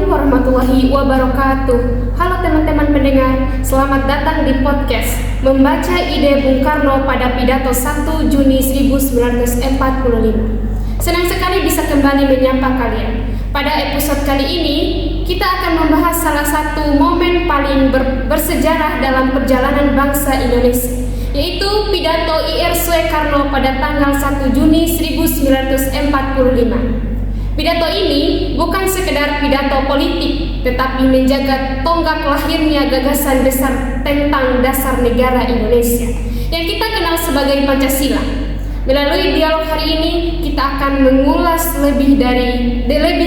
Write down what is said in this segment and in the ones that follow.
Assalamualaikum warahmatullahi wabarakatuh. Halo teman-teman pendengar, selamat datang di podcast Membaca Ide Bung Karno pada Pidato 1 Juni 1945. Senang sekali bisa kembali menyapa kalian. Pada episode kali ini, kita akan membahas salah satu momen paling bersejarah dalam perjalanan bangsa Indonesia, yaitu Pidato IR Soekarno pada tanggal 1 Juni 1945. Pidato ini bukan sekedar pidato politik, tetapi menjaga tonggak lahirnya gagasan besar tentang dasar negara Indonesia yang kita kenal sebagai Pancasila. Melalui dialog hari ini, kita akan mengulas lebih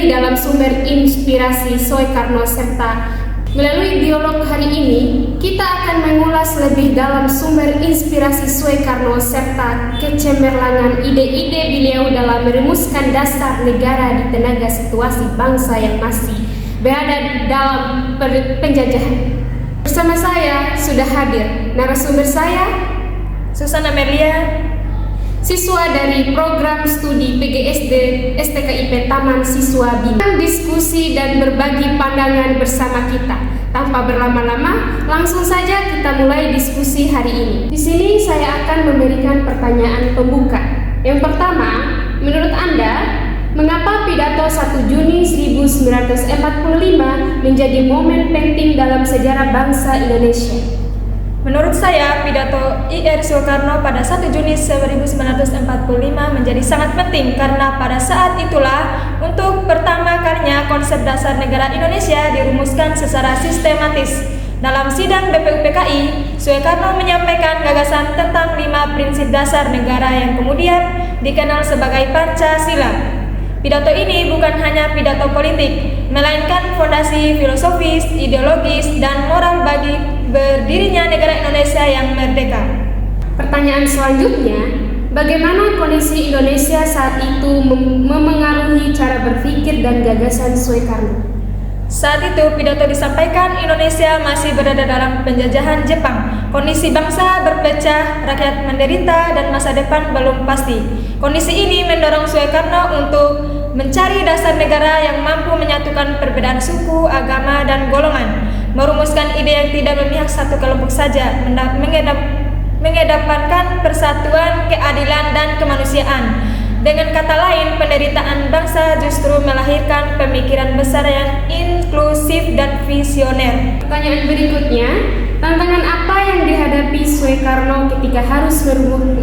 dalam sumber inspirasi Soekarno serta melalui dialog hari ini, kita akan mengulas lebih dalam sumber inspirasi Soekarno serta kecemerlangan ide-ide beliau dalam merumuskan dasar negara di tengah situasi bangsa yang masih berada dalam penjajahan. Bersama saya sudah hadir narasumber saya, Susana Melia, siswa dari program studi PGSD STKIP Taman Siswa Bina. Diskusi dan berbagi pandangan bersama kita. Tanpa berlama-lama, langsung saja kita mulai diskusi hari ini. Di sini saya akan memberikan pertanyaan pembuka. Yang pertama, menurut Anda, mengapa pidato 1 Juni 1945 menjadi momen penting dalam sejarah bangsa Indonesia? Menurut saya, pidato IR Soekarno pada 1 Juni 1945 menjadi sangat penting karena pada saat itulah untuk pertama kalinya konsep dasar negara Indonesia dirumuskan secara sistematis. Dalam sidang BPUPKI, Soekarno menyampaikan gagasan tentang 5 prinsip dasar negara yang kemudian dikenal sebagai Pancasila. Pidato ini bukan hanya pidato politik, melainkan fondasi filosofis, ideologis, dan moral bagi berdirinya negara Indonesia yang merdeka. Pertanyaan selanjutnya, bagaimana kondisi Indonesia saat itu memengaruhi cara berpikir dan gagasan Soekarno? Saat itu pidato disampaikan Indonesia masih berada dalam penjajahan Jepang. Kondisi bangsa berpecah, rakyat menderita, dan masa depan belum pasti. Kondisi ini mendorong Soekarno untuk mencari dasar negara yang mampu menyatukan perbedaan suku, agama, dan golongan, merumuskan ide yang tidak memihak satu kelompok saja, mengedepankan persatuan, keadilan, dan kemanusiaan. Dengan kata lain, penderitaan bangsa justru melahirkan pemikiran besar yang inklusif dan visioner. Pertanyaan berikutnya, tantangan apa yang dihadapi Soekarno ketika harus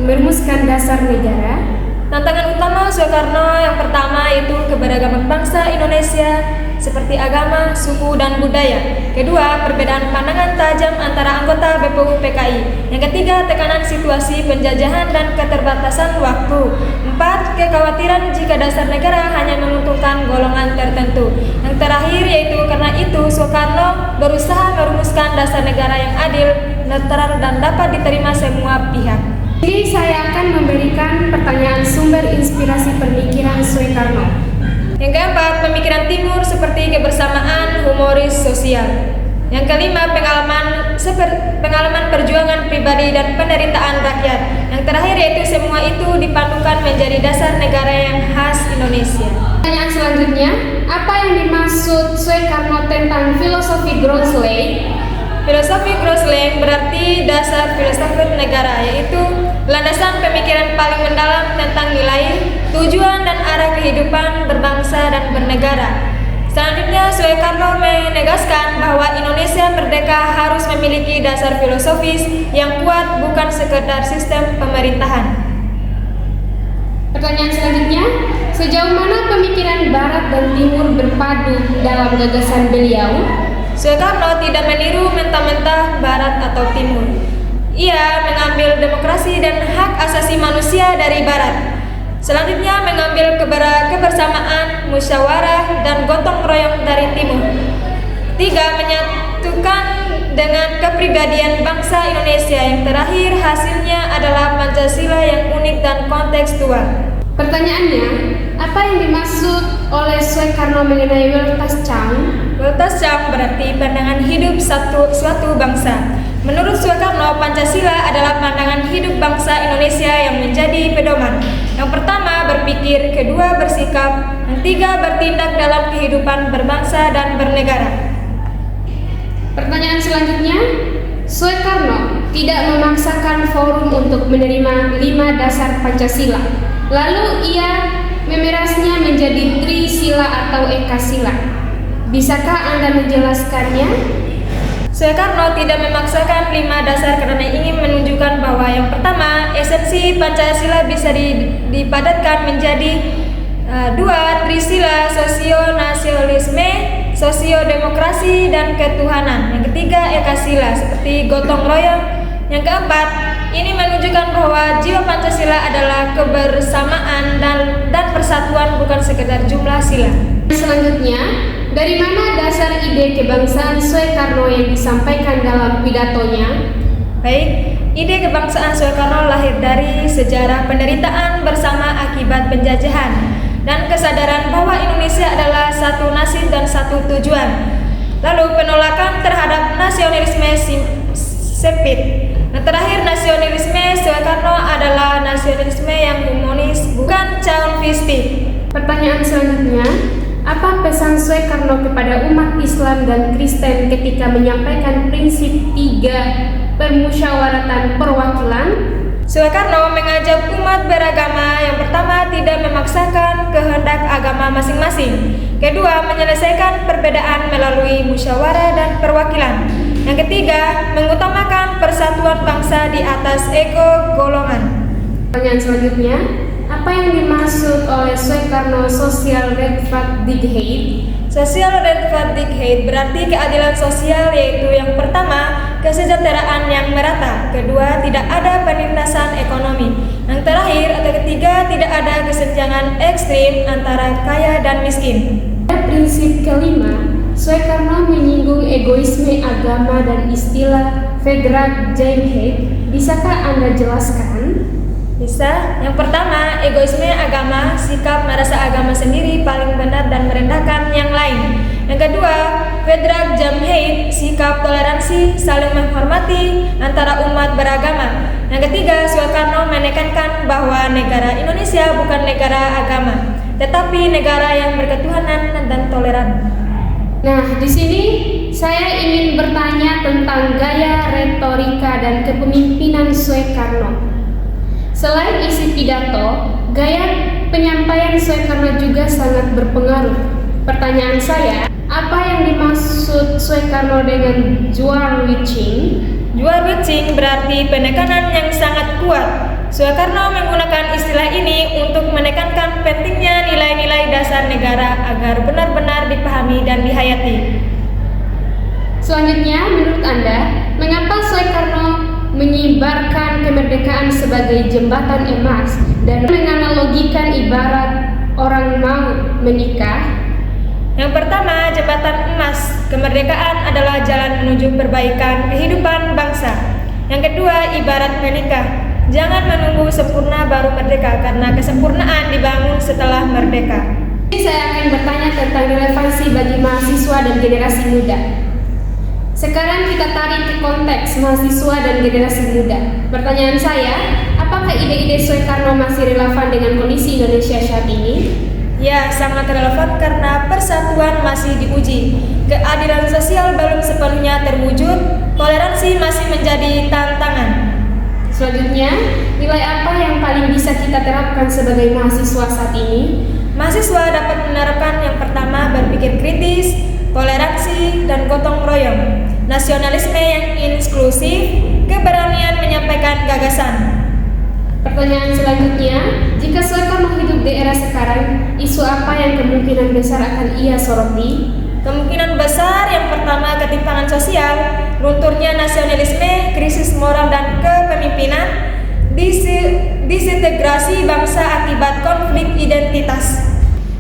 merumuskan dasar negara? Tantangan utama Soekarno yang pertama itu keberagaman bangsa Indonesia seperti agama, suku, dan budaya. Kedua, perbedaan pandangan tajam antara anggota BPUPKI. Yang ketiga, tekanan situasi penjajahan dan keterbatasan waktu. Empat, kekhawatiran jika dasar negara hanya menguntungkan golongan tertentu. Yang terakhir yaitu karena itu Soekarno berusaha merumuskan dasar negara yang adil, netral, dan dapat diterima semua pihak. Ini saya akan memberikan pertanyaan sumber inspirasi pemikiran Soekarno. Yang keempat, pemikiran timur seperti kebersamaan, humoris sosial. Yang kelima, pengalaman perjuangan pribadi dan penderitaan rakyat. Yang terakhir yaitu semua itu dipadukan menjadi dasar negara yang khas Indonesia. Pertanyaan selanjutnya, apa yang dimaksud Soekarno tentang filosofi Grosley? Filosofi Grosley berarti dasar filsafat negara, yaitu landasan pemikiran paling mendalam tentang nilai, tujuan, dan arah kehidupan berbangsa dan bernegara. Selanjutnya, Soekarno menegaskan bahwa Indonesia merdeka harus memiliki dasar filosofis yang kuat, bukan sekedar sistem pemerintahan. Pertanyaan selanjutnya, sejauh mana pemikiran Barat dan Timur berpadu dalam gagasan beliau? Soekarno tidak meniru mentah-mentah Barat atau Timur. Ia mengambil demokrasi dan hak asasi manusia dari Barat. Selanjutnya mengambil kebersamaan, musyawarah, dan gotong royong dari Timur. Tiga, menyatukan dengan kepribadian bangsa Indonesia. Yang terakhir hasilnya adalah Pancasila yang unik dan kontekstual. Pertanyaannya, apa yang dimaksud oleh Soekarno mengenai Weltanschauung? Weltanschauung berarti pandangan hidup suatu bangsa. Menurut Soekarno, Pancasila adalah pandangan hidup bangsa Indonesia yang menjadi pedoman. Yang pertama, berpikir, kedua, bersikap, yang tiga, bertindak dalam kehidupan berbangsa dan bernegara. Pertanyaan selanjutnya, Soekarno tidak memaksakan forum untuk menerima 5 dasar Pancasila. Lalu ia memerasnya menjadi Trisila atau Ekasila. Bisakah Anda menjelaskannya? Soekarno tidak memaksakan 5 dasar karena ingin menunjukkan bahwa yang pertama, esensi Pancasila bisa dipadatkan menjadi 2 Trisila, sosionasionalisme, sosiodemokrasi, dan ketuhanan. Yang ketiga, Ekasila, seperti gotong royong. Yang keempat, ini menunjukkan bahwa jiwa Pancasila adalah kebersamaan dan persatuan, bukan sekedar jumlah sila. Selanjutnya, dari mana dasar ide kebangsaan Soekarno yang disampaikan dalam pidatonya? Baik, ide kebangsaan Soekarno lahir dari sejarah penderitaan bersama akibat penjajahan dan kesadaran bahwa Indonesia adalah satu nasib dan satu tujuan. Lalu penolakan terhadap nasionalisme sempit. Nah, terakhir, nasionalisme Soekarno adalah nasionalisme yang humanis, bukan chauvinistik. Pertanyaan selanjutnya, apa pesan Soekarno kepada umat Islam dan Kristen ketika menyampaikan prinsip 3 permusyawaratan perwakilan? Soekarno mengajak umat beragama yang pertama tidak memaksakan kehendak agama masing-masing, kedua menyelesaikan perbedaan melalui musyawarah dan perwakilan, yang ketiga mengutamakan persatuan bangsa di atas ego golongan. Pertanyaan selanjutnya, apa yang dimaksud oleh Soekarno social Rechtvaardigheid? Social Rechtvaardigheid berarti keadilan sosial, yaitu yang pertama, kesejahteraan yang merata, kedua, tidak ada penindasan ekonomi, yang terakhir atau ketiga, tidak ada kesenjangan ekstrim antara kaya dan miskin. Pada prinsip kelima, Soekarno menyinggung egoisme agama dan istilah Verdragzaamheid. Bisakah Anda jelaskan? Bisa. Yang pertama, egoisme agama, sikap merasa agama sendiri paling benar dan merendahkan yang lain. Yang kedua, Verdragzaamheid, sikap toleransi, saling menghormati antara umat beragama. Yang ketiga, Soekarno menekankan bahwa negara Indonesia bukan negara agama, tetapi negara yang berketuhanan dan toleran. Nah, di sini saya ingin bertanya tentang gaya retorika dan kepemimpinan Soekarno. Selain isi pidato, gaya penyampaian Soekarno juga sangat berpengaruh. Pertanyaan saya, apa yang dimaksud Soekarno dengan Zwaarwijing? Zwaarwijing berarti penekanan yang sangat kuat. Soekarno menggunakan istilah ini untuk menekankan pentingnya nilai-nilai dasar negara agar benar-benar dipahami dan dihayati. Selanjutnya, menurut Anda, mengapa Soekarno menyibarkan kemerdekaan sebagai jembatan emas dan menganalogikan ibarat orang mau menikah? Yang pertama, jembatan emas. Kemerdekaan adalah jalan menuju perbaikan kehidupan bangsa. Yang kedua, ibarat menikah. Jangan menunggu sempurna baru merdeka, karena kesempurnaan dibangun setelah merdeka. Ini saya akan bertanya tentang relevansi bagi mahasiswa dan generasi muda. Sekarang kita tarik ke konteks mahasiswa dan generasi muda. Pertanyaan saya, apakah ide-ide Soekarno masih relevan dengan kondisi Indonesia saat ini? Ya, sangat relevan karena persatuan masih diuji. Keadilan sosial belum sepenuhnya terwujud, toleransi masih menjadi tantangan. Selanjutnya, nilai apa yang paling bisa kita terapkan sebagai mahasiswa saat ini? Mahasiswa dapat menerapkan yang pertama, berpikir kritis, toleransi, dan gotong royong, nasionalisme yang inklusif, keberanian menyampaikan gagasan. Pertanyaan selanjutnya, jika Soekarno hidup di era sekarang, isu apa yang kemungkinan besar akan ia soroti? Kemungkinan besar yang pertama, ketimpangan sosial, lunturnya nasionalisme, krisis moral dan kepemimpinan, disintegrasi bangsa akibat konflik identitas.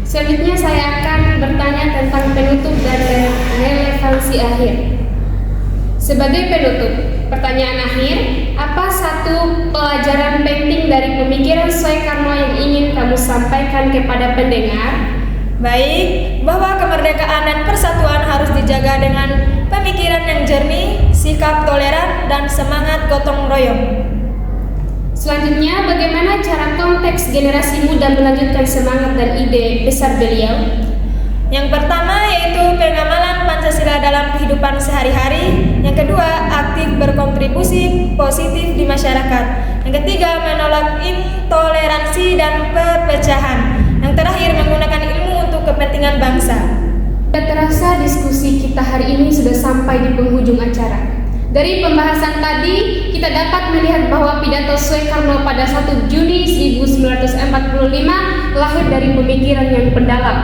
Selanjutnya saya akan bertanya tentang penutup dan relevansi akhir. Sebagai penutup, pertanyaan akhir, apa satu pelajaran penting dari pemikiran Soekarno yang ingin kamu sampaikan kepada pendengar? Baik, bahwa kemerdekaan dan persatuan harus dijaga dengan pemikiran yang jernih, sikap sikap toleran dan semangat gotong royong. Selanjutnya, bagaimana cara konteks generasi muda melanjutkan semangat dan ide besar beliau? Yang pertama yaitu pengamalan Pancasila dalam kehidupan sehari-hari. Yang kedua, aktif berkontribusi positif di masyarakat. Yang ketiga, menolak intoleransi dan perpecahan. Yang terakhir, menggunakan ilmu untuk kepentingan bangsa. Tidak terasa diskusi kita hari ini sudah sampai di penghujung acara. Dari pembahasan tadi, kita dapat melihat bahwa pidato Soekarno pada 1 Juni 1945 lahir dari pemikiran yang mendalam,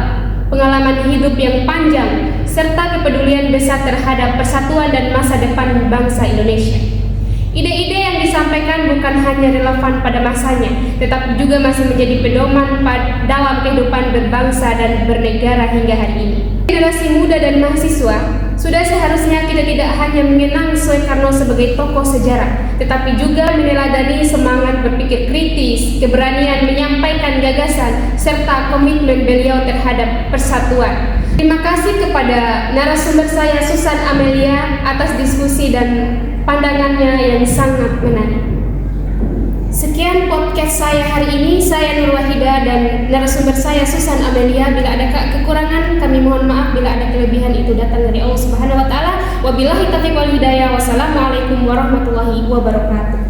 pengalaman hidup yang panjang, serta kepedulian besar terhadap persatuan dan masa depan bangsa Indonesia. Ide-ide yang disampaikan bukan hanya relevan pada masanya, tetapi juga masih menjadi pedoman dalam kehidupan berbangsa dan bernegara hingga hari ini. Generasi muda dan mahasiswa, sudah seharusnya kita tidak hanya mengenang Soekarno sebagai tokoh sejarah, tetapi juga meneladani semangat berpikir kritis, keberanian menyampaikan gagasan, serta komitmen beliau terhadap persatuan. Terima kasih kepada narasumber saya Susan Amelia atas diskusi dan pandangannya yang sangat menarik. Sekian podcast saya hari ini. Saya Nur Wahida dan narasumber saya Susan Amelia. Bila ada kekurangan, kami mohon maaf. Bila ada kelebihan, itu datang dari Allah Subhanahu wa taala. Wabillahi taufiq wal hidayah. Wassalamualaikum warahmatullahi wabarakatuh.